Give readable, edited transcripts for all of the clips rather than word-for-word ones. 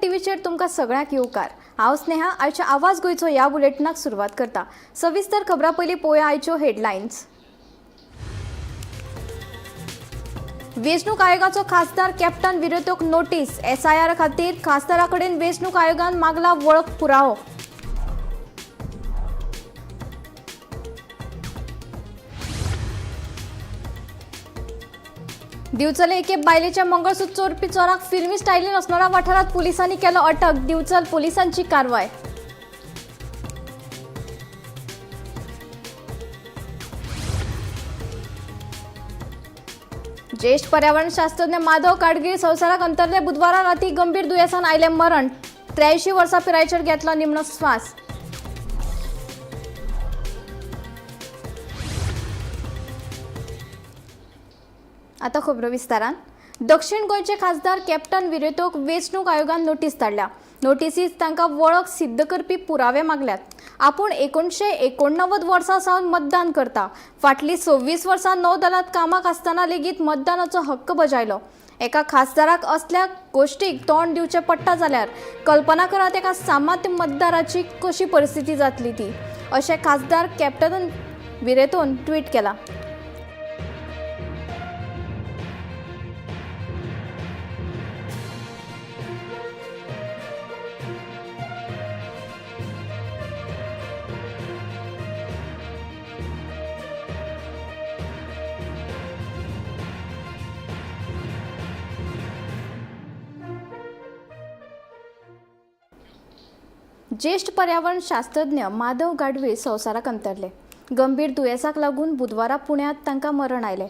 टीव्हीचेर तुमकां सगळ्यांक येवकार। हांव स्नेहा आयच्या आवाज गोंयचो ह्या बुलेटिनाक सुरवात करता। सविस्तर खबरां पयलीं पळोवया आयच्यो हेडलायन्स। वेंचणूक आयोगाचो खासदार कॅप्टन विरोधक नोटीस। SIR खातीर खासदारा कडेन वेंचणूक आयोगान मागला वळख पुरावो। दिवचले एके बायलेच्या मंगळसूत्र चोरपी चोराक फिल्मी स्टायलीन असणारा वाठारात पुलिसांनी केलो अटक। दिवचल पुलिसांची कारवाय। ज्येष्ठ पर्यावरण शास्त्रज्ञ माधव गाडगीळ संवसाराक अंतरले। बुधवारा राती गंभीर दुयेसान आयले मरण। 83 वर्सां पिरायेचेर घेतलो निमणो स्वास। आता खबरो विस्तारान। दक्षिण गोंयचे खासदार कॅप्टन विरोधक वेंचणूक आयोगान नोटीस धाडल्या। नोटीसीत तांकां वळख सिद्ध करपी पुरावे मागल्यात। आपूण 1989 वर्सा सावन मतदान करता। फाटली 26 वर्सां नौदलांत कामाक आसतना लेगीत मतदानाचो हक्क बजायलो। एका खासदाराक असल्या गोष्टीक तोंड दिवचें पडटा जाल्यार कल्पना करात एका सामान्य मतदाराची कशी परिस्थिती जातली ती, अशें खासदार कॅप्टन विरोधन ट्वीट केला। ज्येष्ठ पर्यावरण शास्त्रज्ञ माधव गाडगीळ संवसाराक अंतरले। गंभीर दुयेसाक लागून बुधवारा पुण्यात तांकां मरण आयलें।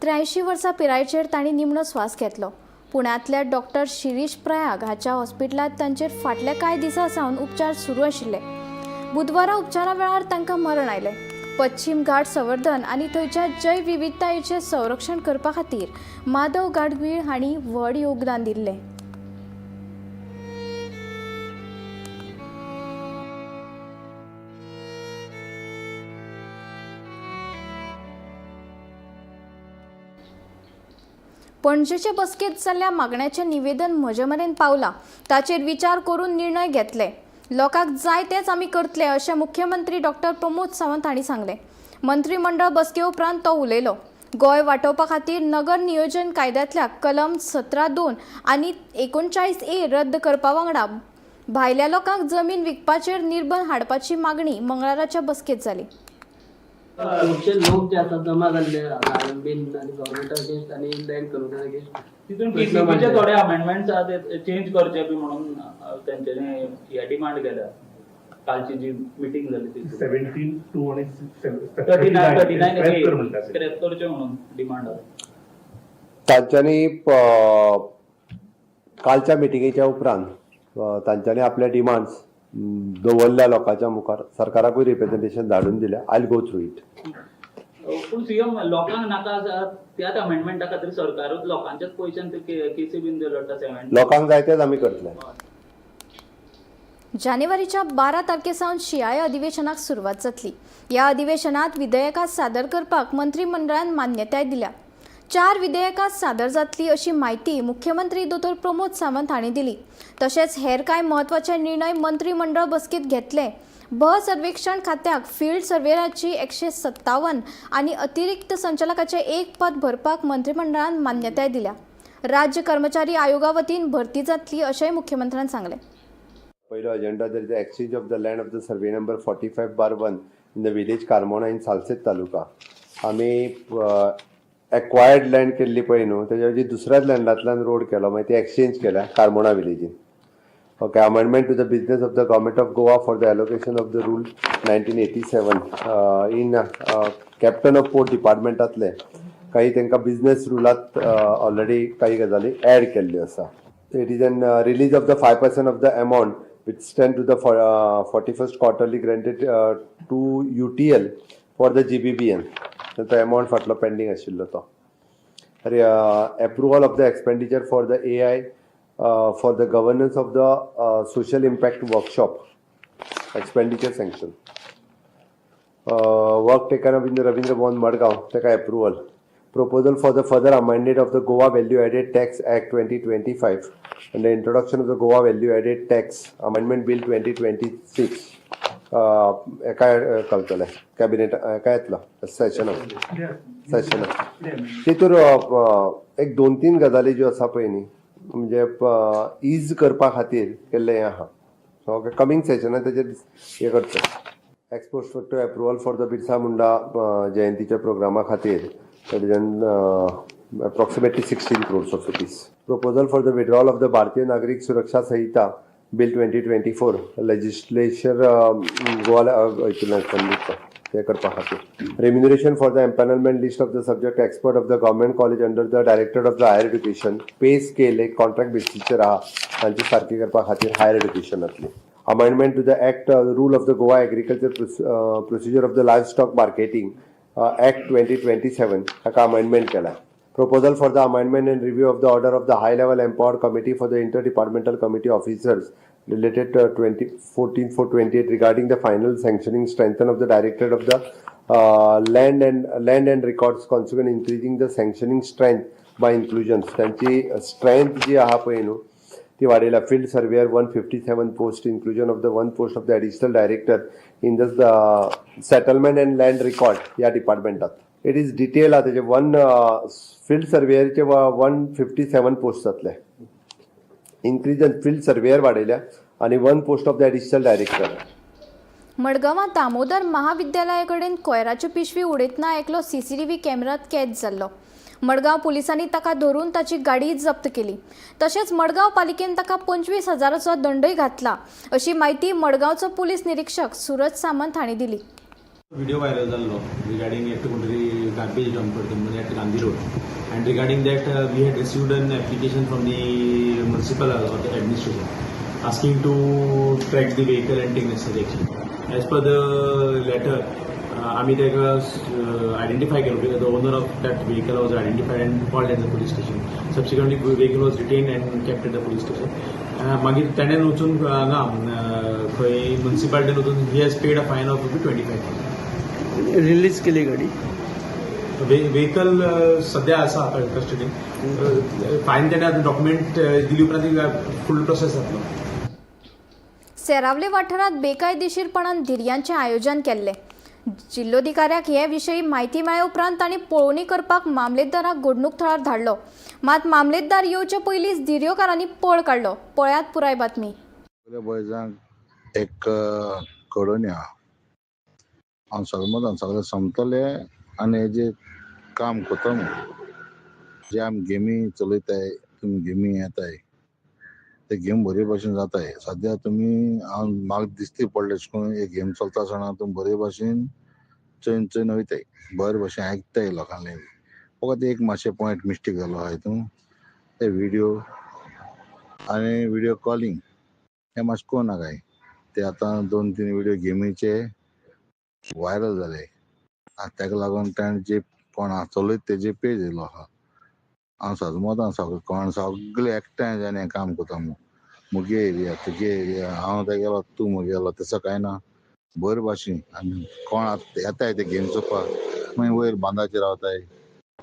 83 वर्सां पिरायेचेर तांणी निमणो स्वास घेतलो। पुण्यांतल्या डॉक्टर शिरीष प्रयाग हाच्या हॉस्पिटलांत तांचेर फाटल्या कांय दिसां सावन उपचार सुरू आशिल्ले। बुधवारा उपचारा वेळार तांकां मरण आयलें। पश्चिम घाट संवर्धन आनी थंयच्या जैव विविधतायेचें संरक्षण करपा खातीर माधव गाडगीळ हांणी व्हड योगदान दिल्लें। पणजेचे बसकेंत जाल्ल्या मागण्याचें निवेदन म्हजे मेरेन पावलां। ताचेर विचार करून निर्णय घेतले। लोकांक जाय तेच आमी करतले अशें मुख्यमंत्री डॉक्टर प्रमोद सावंत हांणी सांगलें। मंत्रिमंडळ बसके उपरांत तो उलयलो। गोंय वांटोवपा खातीर नगर नियोजन कायद्यांतल्या कलम 17(2) आनी 39(a) रद्द करपा वांगडा भायल्या लोकांक जमीन विकपाचेर निर्बंध हाडपाची मागणी मंगळाराच्या बसकेंत जाली। खुबशे लोक जे आसा जमा जाल्ले बीन आनी गव्हर्मेंटा अगेन्स्ट आनी बँक करूंक अगेन्स्ट तितून टीसीपीचे थोडे अमेंडमेंट्स आहा ते चेंज करचे बी म्हणून तेंच्यांनी हे डिमांड केल्या। कालची जी मीटिंग जाली ती 17(2) आणि 39 स्क्रॅप करचे म्हणून डिमांड आहा। तांच्यांनी कालच्या मिटिंगेच्या उपरांत तांच्यांनी आपले डिमांड्स दवरल्या लोकांच्या मुखार सरकाराकूय रिप्रेझेंटेशन धाडून दिल्या। I go through it. पूण सीएम लोकांक नाका त्याच अमेंडमेंटा खातीर सरकारूच लोकांच्याच पयशान केसी बीन लडटा 70 लोकांक जाय तेच आमी करतले। जानेवारीच्या 12 तारखेसावन शिंयाळे अधिवेशनाक सुरवात जातली। ह्या अधिवेशनात विधेयकां सादर करपाक मंत्रिमंडळान मान्यताय दिल्या। 4 विधेयकां सादर जातली अशी माहिती मुख्यमंत्री डॉ. प्रमोद सावंत हांणी दिली। तशेंच हेर कांय म्हत्वाचे निर्णय मंत्रिमंडळ बसकेंत घेतले। सर्वेक्षण खात्याक फील्ड सर्वेयराची 157 आनी अतिरिक्त संचालकाचे 1 पद भरपाक मंत्रिमंडळान मान्यताय दिल्या। राज्य कर्मचारी आयोगा वतीन भरती जातली अशेंय मुख्यमंत्र्यान सांगलें। पयलो agenda there is exchange of the land of the survey number 45/1 in the village Karmona in Salcete taluka. आमी एक्वायर्ड लँड केल्ली पळय न्हू तेच्या जी दुसऱ्याच लँडांतल्यान रोड केलो मागीर ती एक्सचेंज केल्या कारमोणा विलेजीन। Okay, amendment to the business of the government of Goa for the allocation of the rule 1987 in captain of port डिपार्टमेंटांतले काही तांकां बिजनेस रुलांत ऑलरेडी काही गजाली ॲड केल्ल्यो आसा। It is an release of the 5% of the amount which stand to the 41st quarterly granted to UTL for the GBBN। तो amount फाटलो pending आशिल्लो तो। Approval of the expenditure for the AI for the governance of the social impact workshop expenditure sanction work taken up in the Ravindra Bhavan Margao ताका approval. proposal for the further amendment of the Goa Value Added Tax Act 2025 and the introduction of the Goa Value Added Tax Amendment Bill 2026 काय कळतले cabinet काय येतलो session तितूर एक 2-3 गजाली ज्यो आसा पळय न्ही म्हणजे इज करपा खातीर केल्लें हें आहा सो कमिंग सेशनात तेजेर हें करचें ex post factor approval for the Birsa Munda जयंतीच्या प्रोग्रामा खातीर approximately 16 crores of rupees. Proposal for the withdrawal of the Bharatiya Nagrik Suraksha Sanhita Bill 2024 legislature remuneration for the empanelment list of the subject expert of the government college under the directorate of the higher education pay scale एक contract basis चे राहा तांची सारखी करपा खातीर higher education amendment to the act rule of the Goa agriculture procedure of the livestock marketing Act 2027 हाका amendment केला. Proposal for the amendment and review of the order of the high-level empowered committee for the interdepartmental committee officers related to 2014-428 regarding the final sanctioning strengthen of the directorate of the land and records consequent increasing the sanctioning strength by inclusions. त्यांची strength जी आहा पळय न्हू ती वाडयला field surveyor 157 post inclusion of the 1 post of the additional director in the settlement and land record या डिपार्टमेंटात. It is detailed आता जे 1 field surveyor चे 157 post जातले. Increase in field surveyor वाडयल्या आणि 1 post of the additional director. मडगांवां दामोदर महाविद्यालयाकडेन कोयराची पिशवी उडयतना एकलो CCTV कॅमेरात कैद जाल्लो. मडगांव पुलिसांनी ताका धरून ताची गाडी जप्त केली. तशेंच मडगांव पालिकेन ताका 25,000चो दंडय घातला अशी माहिती मडगांवचो पुलीस निरीक्षक सूरज सामंत हांणी दिली. Video viral जाल्लो regarding एक कोणतरी garbage dump करता at Gandhi Road, and regarding that we had received an application from the municipal administration asking to track the vehicle and take necessary action. As per the letter, आम्ही ताका identify केलो. The owner of that vehicle was identified and called at the police station. Subsequently, the vehicle was detained and kept at the police station. मागीर ताणें वचून हांगा खंय मुन्सिपालिटीन वचून he has paid a fine of ₹25,000. Release केली गाडी vehicle सध्या आसा कस्टडीन फायन तेणे आतां डॉक्युमेंट दिली उपरांत फूल प्रोसेस जातलो. सेरावले वाठारात बेकायदेशीरपणान धिरयांचें आयोजन केल्लें. जिल्लोधिकाऱ्याक हे विशयी म्हायती मेळ्ळे उपरांत तांणी पळोवणी करपाक मामलेदाराक घडणूक थळार धाडलो. मात मामलेदार येवचे पयलींच धिऱ्योकारांनी पळ काडलो. पळयात पुराय बातमी. एक कळोन्या हांव सगळें सगळें समतले आनी हेजें काम कोता जे आमी गेमी चलयताय तुमी गेमी येताय ते गेम बरे भाशेन जाताय. सद्या तुमी हांव म्हाका दिसता पडले करून एक गेम चलता आसतना तुमी बरे भाशेन चोयन चोयन वयताय बरे भाशेन आयकताय लोकांले. फकत एक मातशें पॉयंट मिस्टेक जालो आहा हितून ते व्हिडिओ आनी व्हिडिओ कॉलिंग हें मातशें करूं नाकाय. ते आतां 2-3 व्हिडिओ गेमीचे व्हायरल जाले ताका लागून ताणें जे कोण चलयत तेजे पेज येयलो आहा. हांव सजमोतां कोण सगळे एकठांय जावन हें काम कोता मुगे एरिया तुगे एरिया हांव ते गेलो तूं मुगे गेलो तसो कांय ना. बरे भाशेन आनी कोण येताय ते गेम चोवपाक मागीर वयर बांदाचेर रावताय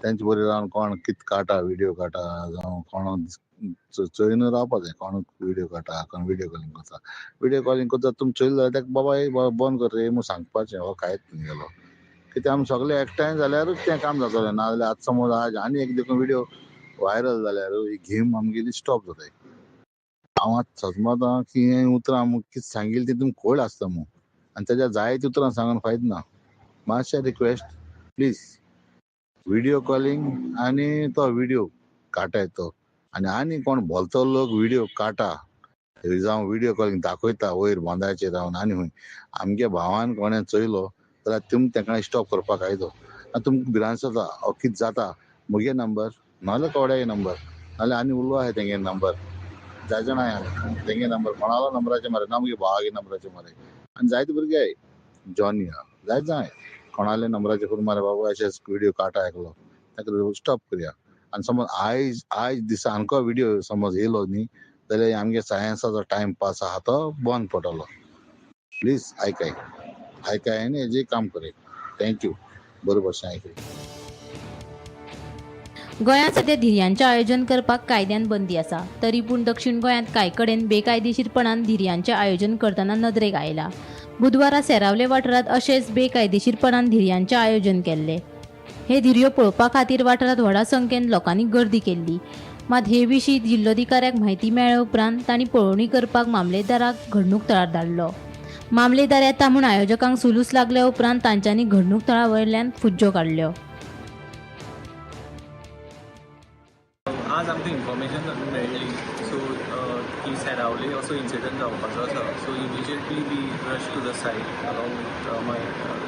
तेंचे बरें रावन कोण कितें काडटा व्हिडिओ काडटा जावं कोण चोयन रावपा जाय. कोण व्हिडिओ काडटा कोण व्हिडिओ कॉलिंग करता. व्हिडिओ कॉलिंग करता तुमी चोयलें जाल्यार ताका बाबा बंद कर रे म्हूण सांगपाचें हो कांयच तुमगेलो. कित्याक आमी सगळे एकठांय जाल्यारूच तें काम जातलें. नाजाल्यार आतां समज आज आनी एक देखून व्हिडिओ व्हायरल जाल्यार ही गेम आमगेली स्टॉप जाताय. हांव आतां सजमतां की हें उतरां कितें सांगिल्लें ती तुमकां कळ्ळ आसता म्हूण आनी तेज्या जायती उतरां सांगून फायदो ना. मातशें रिक्वेस्ट प्लीज व्हिडिओ कॉलिंग आनी तो व्हिडिओ काटाय तो आनी कोण भलतो लोक व्हिडिओ काटा जावं व्हिडिओ कॉलिंग दाखयता वयर बांदाचेर रावन आनी खंय आमगे भावान कोणें चोयलो जाल्यार तुमी ताका स्टॉप करपाक आयदो. आनी तुमकां भिरांत जाता हो कितें जाता म्हगे नंबर नाजाल्यार कोड्याय नंबर नाजाल्यार आनी उलो आहाय तेंगे नंबर जाय जाण आहाय तेंगे नंबर कोणालो नंबराचेर मारे ना म्हगे भावागे नंबराचेर मारे आनी जायते भुरगे आहाय जॉनी आहा जायत जाय कोणाले नंबराचेर करून मारे बाबा अशेंच व्हिडिओ काटा आयकलो ताका स्टॉप करया. आनी समज आयज दिसा आमको व्हिडिओ समज येयलो न्ही जाल्यार आमगे सायन्साचो टायम पास आहा तो बंद पडटलो. प्लीज आयकाय आनी हेजें काम कराय. थँक्यू बरे भाशेन आयकय. गोंयांत सध्या धिरयांचें आयोजन करपाक कायद्यान बंदी आसा. तरी पूण दक्षिण गोंयांत कांय कडेन बेकायदेशीरपणान धिरयांचें आयोजन करतना नदरेक आयला. बुधवारा सेरावले वाठारांत अशेंच बेकायदेशीरपणान धिरयांचें आयोजन केल्लें. हे धिरयो पळोवपा खातीर वाठारांत व्हडा संख्येन लोकांनी गर्दी केल्ली. मात हे विशीं जिल्लोधिकाऱ्याक म्हायती मेळ्ळे उपरांत तांणी पळोवणी करपाक मामलेदाराक घडणूक थळार धाडलो. मामलेदार येता म्हूण आयोजकांक सुलूस लागल्या उपरांत तांच्यांनी घडणूक थळा वयल्यान फुज्ज्यो काडल्यो. आज आमकां इन्फॉर्मेशन मेळ्ळी सो की सेरावले असो इन्सिडंट जावपाचो आसा. So immediately we rush to the site along with my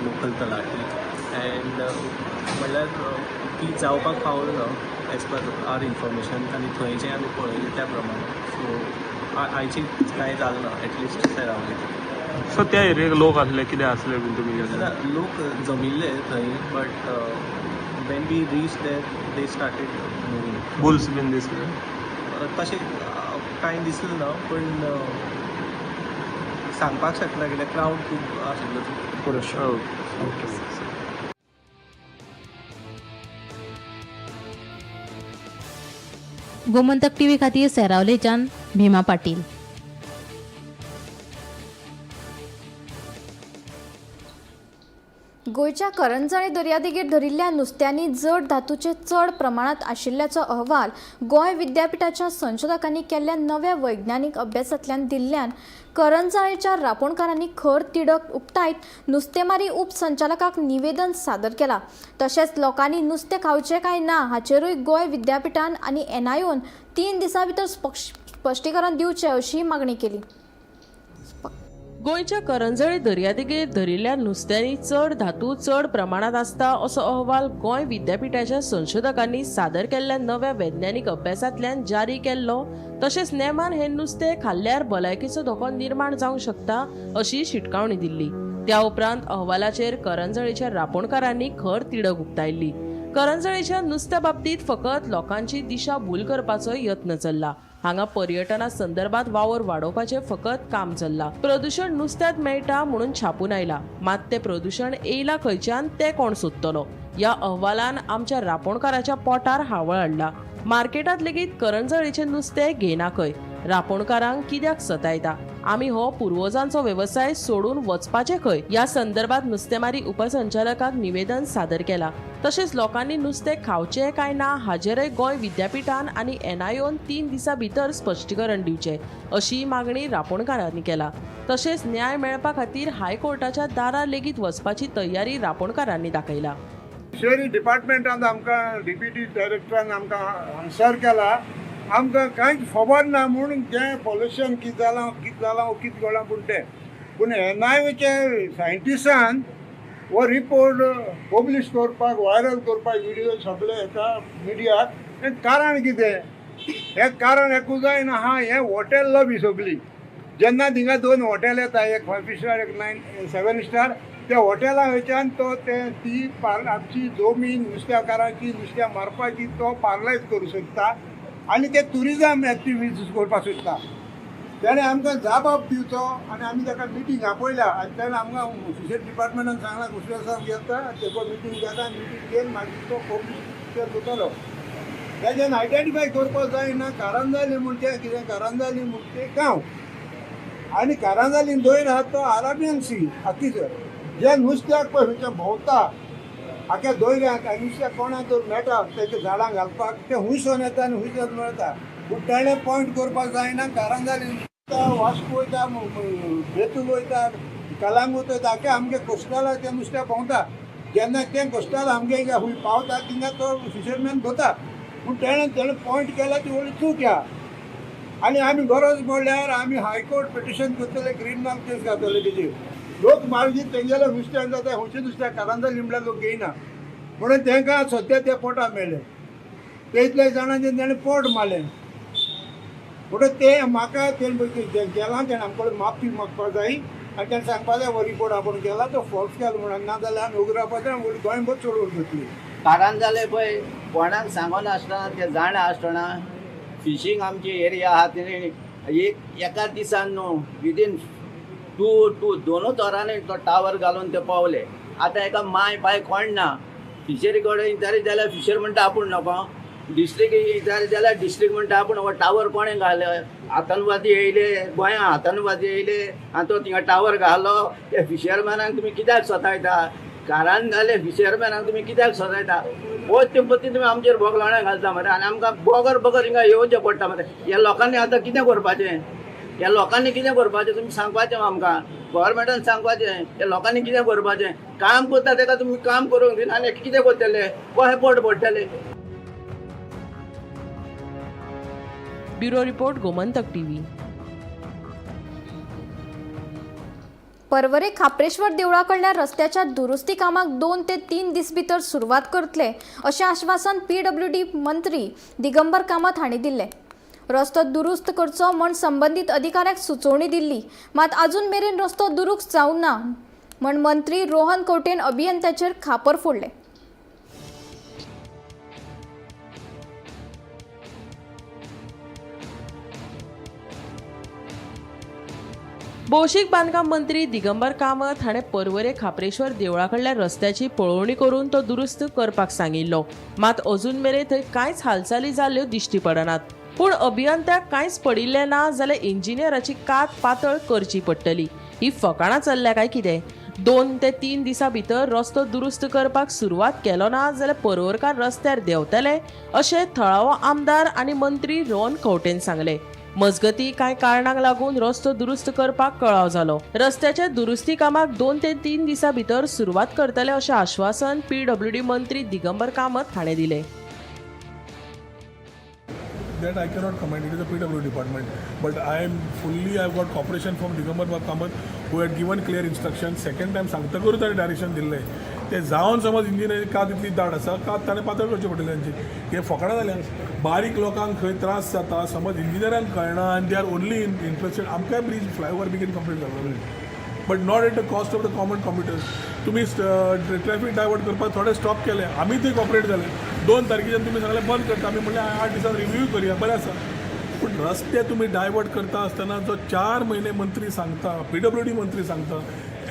local talathi and म्हणल्यार ती जावपाक पावना एज पर आर इन्फॉर्मेशन आनी थंयचें आमी पळयलें त्या प्रमाणे. सो आयची कांय जालें ना एटलिस्ट सेरावले. सो त्या एरियेक लोक आसले कितें आसले बीन तुमी लोक जमिल्ले थंय but when we reach there they started moving. Bulls been दिसले तशें कांय दिसलें ना पूण सांगपाक शकना कित्याक क्रावड खूब आशिल्लो. गोमंतक टीव्ही खातीर सेरावलेच्यान भीमा पाटील. गोंयच्या करंजळे दर्यादेगेर धरिल्ल्या नुस्त्यांनी जड धातूचे चड प्रमाणात आशिल्ल्याचो अहवाल गोंय विद्यापीठाच्या संशोधकांनी केल्ल्या नव्या वैज्ञानीक अभ्यासांतल्यान दिल्ल्यान करंजळेच्या रापणकारांनी खर तिडक उक्तायत नुस्तेमारी उपसंचालकाक निवेदन सादर केला. तशेंच लोकांनी नुस्तें खावचें काय ना हाचेरूय गोंय विद्यापीठान आनी एनआयओन 3 दिसां भितर स्पश्टीकरण दिवचें अशी मागणी केली. गोंयच्या करंजळे दर्यादेगेर धरिल्ल्या नुस्त्यांनी चड धातू चड प्रमाणात आसता असो अहवाल गोंय विद्यापीठाच्या संशोधकांनी सादर केल्ल्या नव्या वैज्ञानीक अभ्यासांतल्यान जारी केल्लो. तशेंच नेमान हे नुस्तें खाल्ल्यार भलायकेचो धोको निर्माण जावंक शकता अशी शिटकावणी दिल्ली. त्या उपरांत अहवालाचेर करंजळेच्या रापणकारांनी खर तिडक उक्तायल्ली. करंजळेच्या नुस्त्या बाबतींत फकत लोकांची दिशाभूल करपाचो यत्न चल्ला. हांगा पर्यटना संदर्भात वावर वाडोवपाचें फकत काम चल्लां. प्रदूषण नुस्त्यात मेळटा म्हणून छापून आयला, मात तें प्रदूषण येयला खंयच्यान तें कोण सोदतलो. ह्या अहवालान आमच्या रापणकाराच्या पोटार हावळ हाडला. मार्केटांत लेगीत करंजळेचें नुस्तें घेयना खंय. रापणकारांक कित्याक सतायता. आमी हो पुर्वजांचो वेवसाय सोडून वचपाचें खंय. ह्या संदर्भात नुस्तेमारी उपसंचालकाक निवेदन सादर केलां. तशेंच लोकांनी नुस्तें खावचें काय ना हाचेरय गोंय विद्यापीठान आनी एनआयओन 3 दिसां भितर स्पश्टीकरण दिवचें अशी मागणी रापणकारांनी केला. तशेंच न्याय मेळपा खातीर हायकोर्टाच्या दारार लेगीत वचपाची तयारी रापणकारांनी दाखयला. फिशरी डिपार्टमेंटान आमकां डिप्युटी डायरेक्टरान आमकां आन्सर केला. आमकां कांयच खबर ना म्हणून जें पॉल्युशन कितें जालां कितें घडलां पूण एनआयओचे सायंटिस्टान हो रिपोर्ट पब्लीश करपाक व्हायरल करपाक व्हिडियो सगळे येता मिडियाक. हें कारण कितें? हें कारण एकूच जायना आहा हें हॉटेल लॉबी सगळी. जेन्ना थिंगा 2 हॉटेल येता, एक 5 स्टार एक 7 स्टार, त्या हॉटेला वयच्यान तो ती आमची जमीन नुस्त्याकाराची नुस्त्या मारपाची तो पार्लायज करूं शकता आनी ते ट्युरिजम एक्टिविटीज करपाक सोदता. तेणें आमकां जाबाब दिवचो आनी आमी ताका मिटींग आपयल्या आनी तेणें आमकां फिशरी डिपार्टमेंटान सांगलां कुशवेसाक घेता तेको मिटींग घेता. मिटींग घेवन मागीर तो पब्लीश करतलो. तेजेन आयडेंटिफाय करपाक जायना करंजाली म्हणचे कितें. करंजाली म्हणचे गांव आनी करंजाली दोयर आहा तो अराबियन सी हातीसर जे नुस्त्याक पळय थंयचे भोंवता आख्या दोयऱ्याक आनी नुस्त्याक कोणाक तर मेळटा तेच्या झाडांक घालपाक ते हुंयसून येता आनी हुंयसून मेळटा. पूण तेणें पॉयंट करपाक जायना करंजाली वास्को वयता बेतूल वयता कलांगूट वयता आख्या आमगे कोस्टला ते नुस्त्या भोंवता. जेन्ना तें कोस्टल आमगे खूंय पावता तेन्ना तो फिशरमॅन धोता. पूण तेणें पॉयंट केला ती व्हडली चूक ह्या. आनी आमी गरज पडल्यार आमी हायकोर्ट पिटिशन करतले, क्रिमिनल केस घालतले तेजेर. लोक मार्जीत तेंगेलो नुस्त्याक जाता खंयचे नुस्त्याक करंजाली म्हणल्यार लोक घेयना म्हणून तेंकां सद्या ते पोटा मेळ्ळे. ते इतल्या जाणांचे तेणें पोट मारलें म्हणून ते म्हाका तें गेलां तेणें आमचे कडेन माफी मागपाक जाय आनी तेणें सांगपाक जाय हो रिपोर्ट आपण केला तो फॉल्स केलो म्हणून. नाजाल्यार आमी उगरावपाचें गोंयभर चडवड जातली. कारण जालें पळय कोणाक सांगोन आसतना ते जाणा आसतना फिशींग आमची एरिया आहा तेणी एका दिसान न्हू विदीन 2 वरांनी तो टावर घालून ते पावले. आतां एका माय बाय कोण ना फिशरी कडेन तरी जाल्यार फिशर म्हणटा आपूण नको डिस्ट्रिक्ट जाल्यार डिस्ट्रिक्ट म्हणटा आपूण हो टावर कोणें घालो, आतंकवादी येयले गोंया, आतंकवादी येयले आनी तो थिंगा टावर घालो. ते फिशरमॅनाक तुमी कित्याक सतायता? कारान घाले फिशरमॅनाक तुमी कित्याक सतायता? हो ते पद्दतीन तुमी आमचेर बोगलाणे घालता मरे आनी आमकां बगर हिंगा येवचें पडटा मरे. ह्या लोकांनी आतां कितें करपाचें? ह्या लोकांनी कितें करपाचें तुमी सांगपाचें आमकां. गव्हर्मेंटान सांगपाचें ह्या लोकांनी कितें करपाचें. काम करता ताका तुमी काम करूंक दिना आनी कितें करतले? कशें पोट पडटलें? Bureau report Gomantak TV. परवरे खापरेश्वर देवळा कडल्या रस्त्याच्या दुरुस्ती कामाक 2 ते 3 दीस भितर सुरवात करतले अशें आश्वासन PWD मंत्री दिगंबर कामत हांणी दिल्लें. रस्तो दुरुस्त करचो म्हण संबंदीत अधिकाऱ्याक सुचोवणी दिल्ली, मात अजून मेरेन रस्तो दुरुस्त जावंक ना म्हण मंत्री रोहन कवटेन अभियंत्याचेर खापर फोडले. भौशीक बांदकाम मंत्री दिगंबर कामत हाणें परवरे खापरेश्वर देवळा कडल्या रस्त्याची पळोवणी करून तो दुरुस्त करपाक सांगिल्लो, मात अजून मेरेन थंय कांयच हालचाली जाल्ल्यो दिश्टी पडनात. पूण अभियंत्याक कांयच पडिल्लें ना जाल्यार इंजिनियराची कात पातळ करची पडटली. ही फकाणां चल्ल्या काय कितें? 2 ते 3 दिसां भितर रस्तो दुरुस्त करपाक सुरवात केलो ना जाल्यार परवरकार रस्त्यार देंवतले अशें थळावो आमदार आनी मंत्री रोहन कवटेन सांगलें. मजगतीं कांय कारणांक लागून रस्तो दुरुस्त करपाक कळाव जालो. रस्त्याच्या दुरुस्ती कामाक 2 ते 3 दिसां भितर सुरवात करतले अशें आश्वासन PWD मंत्री दिगंबर कामत हाणें दिलें. That I cannot comment. It is a PWD department. But I've got cooperation from Digambar Kamat, who had given clear instructions. Second time सांगतकूर ताणें डायरेक्शन दिल्लें. ते जावन समज इंजिनियरी कात इतली दाट आसा, कात ताणें पातळ करची पडटली तांची. हे फकाणां जाल्या. बारीक लोकांक खंय त्रास जाता, समज इंजिनियरांक कळना आनी दे आर ओनली इंटरेस्टेड. आमकांय ब्रिज फ्लायओवर बेगीन कंप्लीट जालो, but not at the cost of the common computers. तुम्ही ट्रॅफिक डायवर्ट करपाक थोडे स्टॉप केले, आमी थंय कॉपरेट जाले. 2 तारखेच्यान तुमी सांगलें बंद करता, आमी म्हणलें 8 दिसान रिव्यू करुया, बरें आसा. पूण रस्ते तुमी डायवर्ट करता आसतना जो 4 म्हयने मंत्री सांगता, PWD मंत्री सांगता,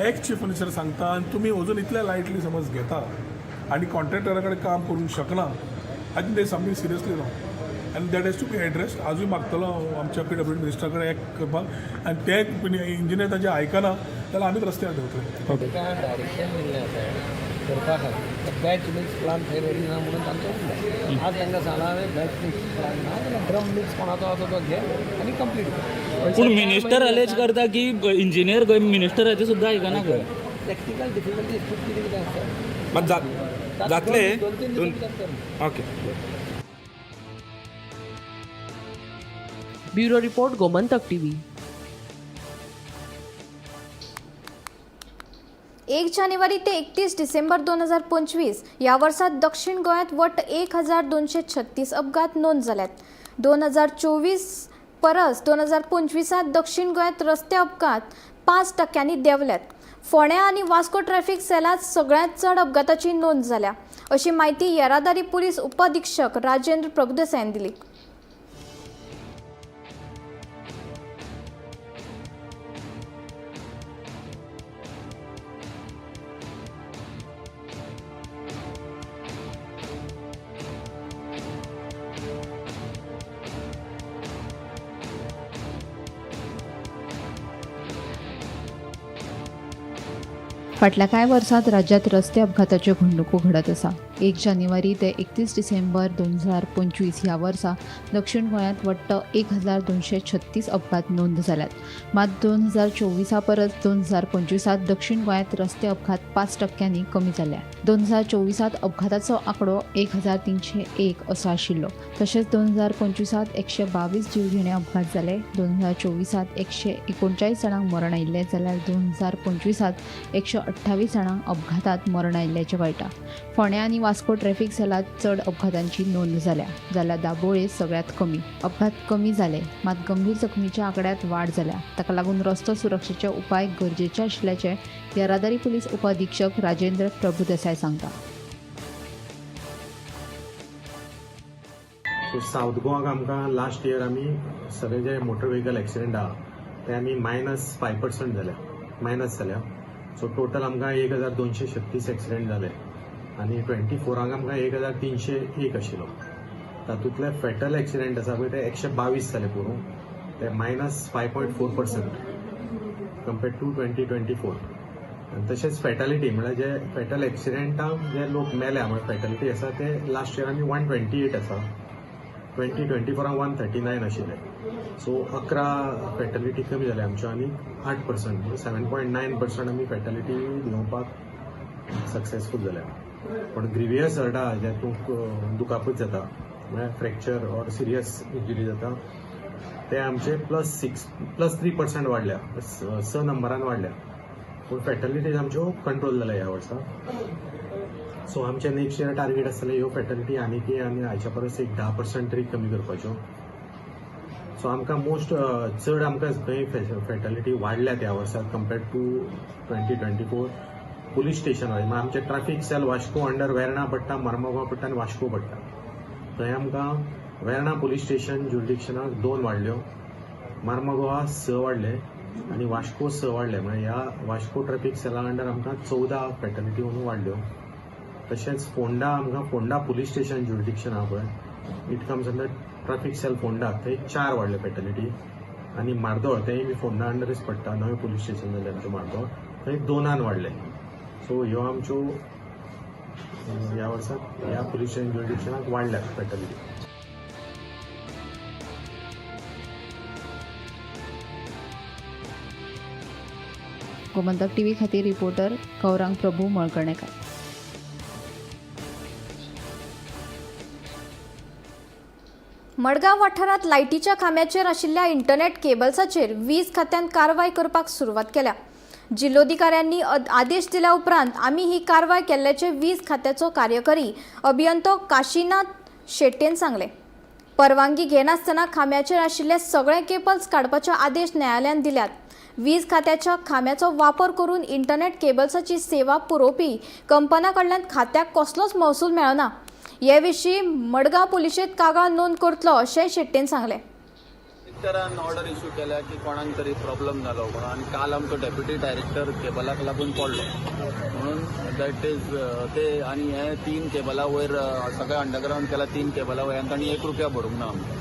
एक्स चीफ मिनिस्टर सांगता आनी तुमी अजून इतले लायटली समज घेता आनी कॉन्ट्रॅक्टरा कडेन काम करूंक शकना, I think they is something seriously wrong. and that has to be addressed. आजूय मागतलो आमच्या PWD मिनिस्टरा कडेन एक करपाक आनी ते इंजिनियर ताजें आयकना जाल्यार आमीच रस्त्यार देंवतले. डायरेक्शन दिल्लें आसा करपा खातीर बॅच मिक्स प्लान थंय रेडी ना म्हणून तांचो उरला. आज तांकां सांगलां हांवें बॅच मिक्स प्लान ना जाल्यार ड्रम मिक्स कोणाचो आसा तो घे आनी कंप्लीट कर. पूण मिनिस्टर अलेज करता की इंजिनियर गोंय मिनिस्टराचें सुद्दां आयकना खंय. टॅक्निकल डिफिकल्टीज खूब कितें कितें आसता. मात जातले. Okay. Bureau report Gomantak TV. 1 जानेवारी ते 31 डिसेंबर 2025 या वर्सात दक्षिण गोंयांत वट्ट 1236 अपघात नोंद जाल्यात. 2024 परस 2025 दक्षिण गोंयांत रस्ते अपघात 5% देंवल्यात. फोंड्या आनी वास्को ट्रॅफिक सेलांत सगळ्यांत चड अपघाताची नोंद जाल्या अशी माहिती येरादारी पुलीस उपअधीक्षक राजेंद्र प्रभुदेसायन दिली. फाटल्या कांय वर्सांत राज्यांत रस्ते अपघाताच्यो घडणुको घडत आसा. 1 जानेवारी ते 31 डिसेंबर 2025 ह्या वर्सा दक्षिण गोंयांत वट्ट 1236 अपघात नोंद जाल्यात. मात 2024 परस 2025 दक्षिण गोंयांत रस्ते अपघात 5% कमी जाल्या. 2024 अपघाताचो आंकडो 1301 असो आशिल्लो. तशेंच 2025 122 जीवघेणे अपघात जाले. 2024 139 जाणांक मरण आयिल्लें जाल्यार 2025 128 जाणांक अपघातांत मरण आयिल्ल्याचें कळटा. फोंड्या आनी वास्को ट्रॅफिक सेलांत चड अपघातांची नोंद जाल्या जाल्यार दाबोळे सगळ्यात कमी. अपघात कमी जाले मात गंभीर जखमीच्या आंकड्यात वाड जाल्या. ताका लागून रस्तो सुरक्षेचे उपाय गरजेचे आशिल्ल्याचे येरादारी पुलीस उपअधीक्षक राजेंद्र प्रभुदेसाय सांगता. साऊथ गोवाक आमकां लास्ट इयर आमी सगळे जे मोटर व्हेकल एक्सिडेंट आहा ते आमी -5% जाल्या. सो टोटल आमकां 1236 एक्सिडेंट जाले आनी 24 आमकां 1301 आशिल्लो. तातूंतले फॅटल एक्सिडेंट आसा पळय ते 122 जाले पुरो ते -5.4% कंपेर्ड टू 2024. आनी तशेंच फॅटलिटी म्हळ्यार जे फॅटल एक्सिडेंटाक जे लोक मेल्या म्हळ्यार फॅटलिटी आसा ते लास्ट इयरांनी 128 आसा. 2024 139 आशिल्ले. सो 11 फॅटलिटी कमी जाले आमच्यो आनी 8% 7.9% आमी फॅटलिटी घेवपाक सक्सेसफूल जाल्या. पण ग्रिवियस हर्टा जेतूंक दुखापत जाता म्हळ्यार फ्रॅक्चर ऑर सिरियस इंजुरी जाता ते आमचे +3% वाडल्या, 6 नंबरान वाडल्या. पूण फॅटलिटीज आमच्यो कंट्रोल जाल्या ह्या वर्सा. सो आमचे नेक्स्ट इयर टार्गेट आसतले ह्यो फॅटलिटी आनी हाच्या परस एक 10% तरी कमी करपाच्यो. सो आमकां चड आमकां खंय फॅटलिटी वाडल्यात ह्या वर्सा कंपेर्ड टू 2024. पुलीस स्टेशन आमचे traffic cell Vasco under Verna पडटा, मर्मुगांव पडटा आनी वास्को पडटा. थंय आमकां वेर्णा पुलीस स्टेशन ज्युरिडिक्शनाक 2 वाडल्यो, मर्मुगांवा 6 वाडले आनी वास्को 6 वाडले. म्हळ्यार ह्या वास्को ट्रॅफिक सेला अंडर आमकां 14 फॅटलिटी म्हणून वाडल्यो. तशेंच फोंडा पुलीस स्टेशन ज्युरिडिक्शन आहा पळय, it comes under traffic cell Ponda, थंय 4 वाडले फॅटलिटी. आनी मार्दोळ तेंय बी फोंडा अंडरच पडटा, नवें पुलीस स्टेशन जालें आमचें मार्दोळ, थंय 2 वाडले. सो ह्यो आमच्यो ह्या वर्सा ह्या पुलीस स्टेशन ज्युरिडिक्शनाक वाडल्यात फॅटलिटी. गोमंतक टीव्ही खातीर रिपोर्टर गौरांग प्रभू मळकणेकार. मडगांव वाठारांत लायटीच्या खांब्याचेर आशिल्ल्या इंटरनेट केबल्साचेर वीज खात्यान कारवाय करपाक सुरवात केल्या. जिल्लोधिकाऱ्यांनी आदेश दिल्या उपरांत आमी ही कारवाय केल्ल्याचे वीज खात्याचो कार्यकारी अभियंतो काशीनाथ शेट्टेन सांगले. परवानगी घेनासतना खांब्याचेर आशिल्ले सगळे केबल्स काडपाचे आदेश न्यायालयान दिल्यात. वीज खात्याच्या खांब्याचो वापर करून इंटरनेट केबल्साची सेवा पुरवपी कंपन्या कडल्यान खात्याक कसलोच महसूल मेळना. हे विशीं मडगांव पुलिशेंत कागाळ नोंद करतलो अशेंय शेट्टेन सांगलें. डायरेक्टरान ऑर्डर इश्यू केल्या की कोणाक तरी प्रॉब्लेम जालो म्हणून, आनी काल आमचो डेप्युटी डायरेक्टर केबलाक लागून पडलो म्हणून दॅट इज ते. आनी हे 3 केबला वयर सगळे अंडरग्रावंड केला. 3 केबला वयर तांणी ₹1 भरूंक ना आमकां,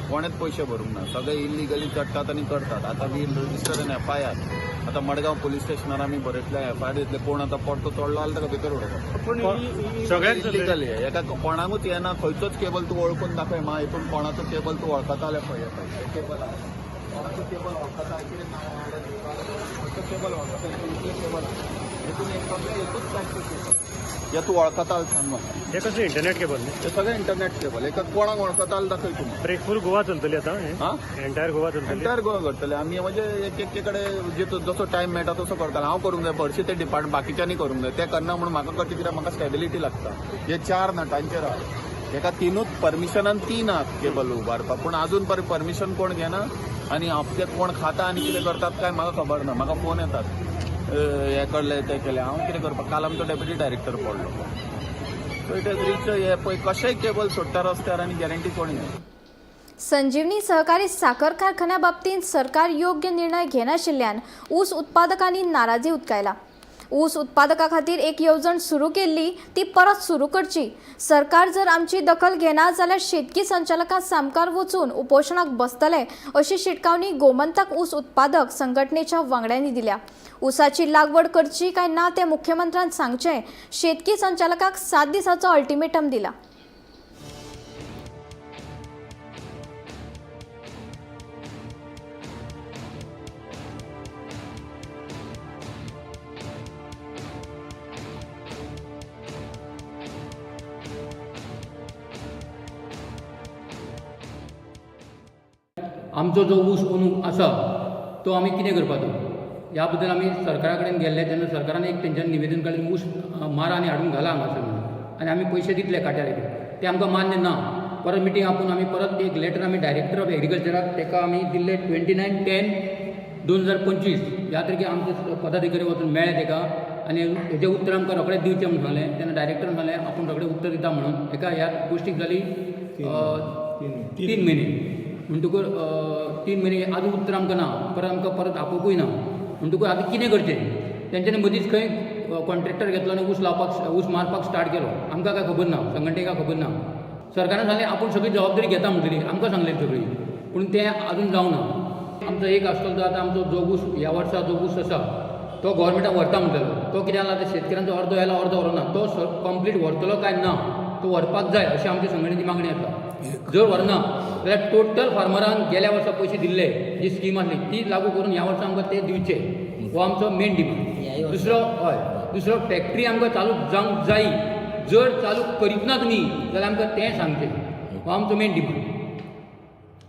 कोणेच पयशे भरूंक ना. सगळे इलिगली चडटात आनी करतात. आतां वी रजिस्टर इन FIR. आतां मडगांव पुलीस स्टेशनार आमी बरयतले FIR दितले. कोण आतां पडतो चडलो जाल्यार ताका भितर उडोवपाक. इलिगली एका कोणाकूच येना. खंयचोच केबल तूं वळखून दाखय मा, हितून कोणाचो केबल तूं वळखता जाल्यार खंय येता केबल. कोणाचो केबल वळखता, कितें नांव खंयचो केबल वळखता, केबल हितून एकूच टायपचो केबल हे तूं वळखता जाल्यार सांग म्हाका. हे कसले इंटरनेट केबल न्ही? हे सगळे इंटरनेट केबल. एका कोणाक वळखता जाल्यार दाखय तुम्ही. फूल गोवा चलतली आतां? एंटायर गोवा चलतली? एंटायर गोवा करतले आमी. म्हणजे एक कडेन जसो टायम मेळटा तसो करतले. हांव करूंक जाय हरशीं ते डिपार्टमेंट बाकीच्यांनी करूंक जाय. ते करना म्हणून म्हाका करचें, कित्याक म्हाका स्टेबिलिटी लागता. हे 4 नटांचेर आहा. एका 3 परमिशनान 3 आहात केबल उबारपाक, पूण अजून परमिशन कोण घेना. आनी ते कोण खाता आनी कितें करतात काय म्हाका खबर ना. म्हाका फोन येतात हे कडले ते केले. हांव कितें करपाक. काल आमचो डेप्युटी डायरेक्टर पडलो. सो इट इज रीच हे पळय कशेंय केबल सोडटा रस्त्यार आनी गॅरंटी कोण घेना. संजीवनी सहकारी साखर कारखान्या बाबतींत सरकार योग्य निर्णय घेनाशिल्ल्यान ऊस उत्पादकांनी नाराजी उक्तायला. ऊस उत्पादका खातीर एक येवजण सुरू केल्ली ती परत सुरू करची. सरकार जर आमची दखल घेना जाल्यार शेतकी संचालकां सामकार वचून उपोशणाक बसतले अशी शिटकावणी गोमंतक ऊस उत्पादक संघटनेच्या वांगड्यांनी दिल्या. ऊसाची लागवड करची काय ना ते मुख्यमंत्र्यान सांगचे. शेतकी संचालकाक 7 दिसांचो अल्टिमेटम दिला. आमचो जो ऊस आसा तो आमी कितें करपाचो ह्या बद्दल आमी सरकारा कडेन गेल्ले तेन्ना सरकारान एक तेंच्यान निवेदन काडलें ऊस मारा आनी हाडून घाला हांगासर म्हणून. आनी आमी पयशे दितले काट्यार. ते आमकां मान्य ना. परत मिटींग आपूण आमी परत एक लेटर आमी डायरेक्टर ऑफ एग्रीकल्चराक तेका आमी दिल्ले 29/10/2025 ह्या तारखेक आमचे पदाधिकारी वचून मेळ्ळे तेका आनी हेजें उत्तर आमकां रोखडेंच दिवचें म्हणून सांगलें. तेन्ना डायरेक्टरान सांगलें आपूण रोखडें उत्तर दिता म्हणून. एका ह्या गोश्टीक जाली 3 म्हयने. म्हणटकूच 3 म्हयने आजून उत्तर आमकां ना. परत आपोवपूय ना. म्हणटकूच आतां कितें करचें. तेंच्यांनी मदींच खंय कॉन्ट्रॅक्टर घेतलो आनी ऊस मारपाक स्टार्ट केलो. आमकां काय खबर ना, संघटनेक खबर ना. सरकारान सांगलें आपूण सगळी जबाबदारी घेता म्हणटली, आमकां सांगलें सगळी, पूण तें आजून जावना. आमचो एक आसतलो तो आतां आमचो जो ऊस ह्या वर्सा जो ऊस आसा तो गव्हर्मेंटाक व्हरता म्हणटलो. तो कित्याक लागला, शेतकऱ्यांचो अर्दो येयला अर्दो व्हरना. तो कंप्लीट व्हरतलो काय ना, तो व्हरपाक जाय अशी आमची संघटनेची मागणी आसा. जर व्हरना जाल्यार टोटल फार्मरांक गेल्या वर्सा पयशे दिल्ले जी स्कीम आसली ती लागू करून ह्या वर्सा आमकां ते दिवचे, हो आमचो मेन डिमांड. दुसरो फॅक्टरी आमकां चालू जावंक जायी. जर चालू करीत ना तुमी जाल्यार आमकां तें सांगचें, हो आमचो मेन डिमांड.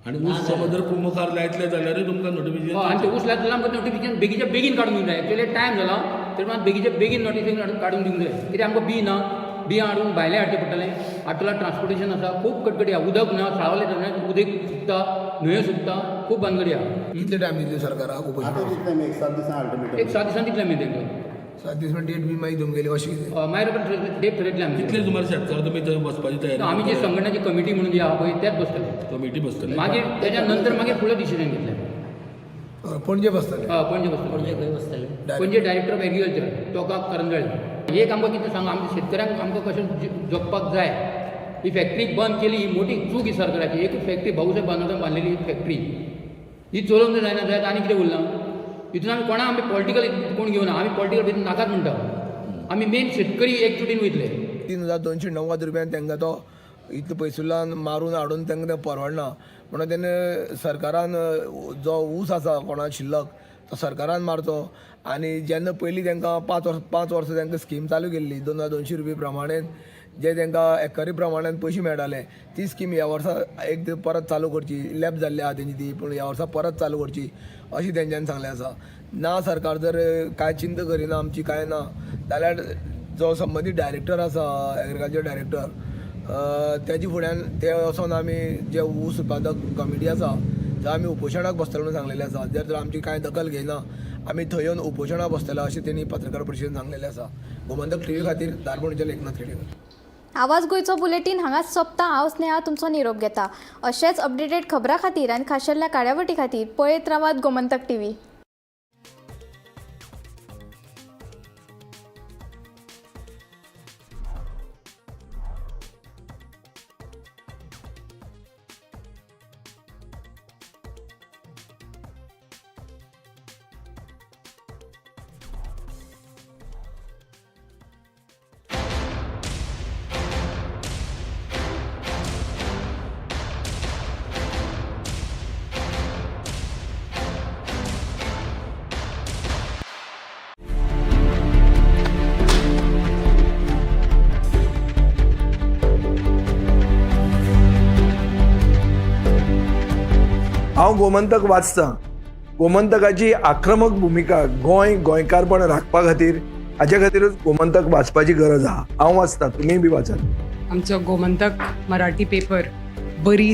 आनी ऊस समज जर कुंभकार लायतले जाल्यार तुमकां नोटिफिकेशन. आनी ते ऊस लायता जाल्यार आमकां नोटिफिकेशन बेगीच्या बेगीन काडून दिवंक जाय. एक्चुअली टायम जाला तर मात बेगीच्या बेगीन नोटिफिकेशन काडून दिवंक जाय. कित्याक आमकां बी ना, बी हाडून भायले हाडचें पडटलें. हाडटलो ट्रान्सपोर्टेशन आसा, खूब कटकटी आहा. उदक ना, साळवले धरणांत उदक सुकता, न्हंयो सुकता, खूब भानगडी आहा. कितले टायम दितले सरकाराक उपोशनाक? एक 7 दिसां अल्टिमेट. एक 7 दिसां दितले आमी तांकां. 7 दीस डेट बी मागीर दिवंक गेली अशी कितें? मागीर डेट ठरयतले आमी. कितले सुमार शेतकार तुमी थंय बसपाची तयारी? आमी जी संघटनाची कमिटी म्हणून जी आहा पळय त्याच बसतले. कमिटी बसतले. मागीर तेच्या नंतर मागीर फुडें डिसिजन घेतलें. पणजे बसतले? पणजे बसतले. पणजे डायरेक्टर ऑफ एग्रीकल्चर टोका करंजळे. एक आमकां कितें सांग, आमच्या शेतकऱ्यांक आमकां कशें जगपाक जाय. ही फॅक्टरी बंद केली ही मोठी चूक ही सरकाराची. एक फॅक्टरी भाऊसाहेब बांदोड्यान बांदलेली ही फॅक्टरी ही चलोवंक जायना जायत आनी कितें उरलां. हितून आमी कोणा आमी पॉलिटिकल कोण घेवना, आमी पॉलिटिकल भितर नाकाच म्हणटा. आमी मेन शेतकरी एकजुटीन वयतले. 3,290 रुपयान तांकां तो इतले पयसुल्ल्यान मारून हाडून तांकां तें परवडना. म्हणून तेन्ना सरकारान जो ऊस आसा कोणा शिल्लक तो सरकारान मारचो. आनी जेन्ना पयलीं तांकां 5 वर्सां तांकां स्कीम चालू केल्ली 2,200 रुपये प्रमाणे जे तांकां एकरी प्रमाणान पयशे मेळटाले, ती स्कीम ह्या वर्सा एक परत चालू करची. लॅप जाल्ली आहा तेंची ती, पूण ह्या वर्सा परत चालू करची अशी तेंच्यांनी सांगलें आसा. ना सरकार जर कांय चिंता करिना आमची कांय ना जाल्यार जो संबंदीत डायरेक्टर आसा एग्रीकल्चर डायरेक्टर तेजे फुड्यान ते वचोन आमी जे ऊस उत्पादक कमिटी आसा थंय आमी उपोशणाक बसतले म्हणून सांगलेलें आसा. जर आमची कांय दखल घेयना आमी थंय येवन उपोशणाक बसतले अशें तेणी पत्रकार परिशदेंत सांगलेलें आसा. गोमंतक टीव्ही खातीर धारपणचे एकनाथ रेडकर. आवाज गोंयचो बुलेटीन हांगाच सोंपता. हांव स्नेहा तुमचो निरोप घेता. अशेंच अपडेटेड खबरां खातीर आनी खाशेल्या कार्यावळी खातीर पळयत रावात गोमंतक टीव्ही. हांव गोमंतक वाचतां. गोमंतकाची आक्रमक भुमिका गोंयकारपण राखपा खातीर हाचे खातीरच गोमंतक वाचपाची गरज आहा. हांव वाचतां, तुमीय बी वाचात. आमचो गोमंतक मराठी पेपर बरी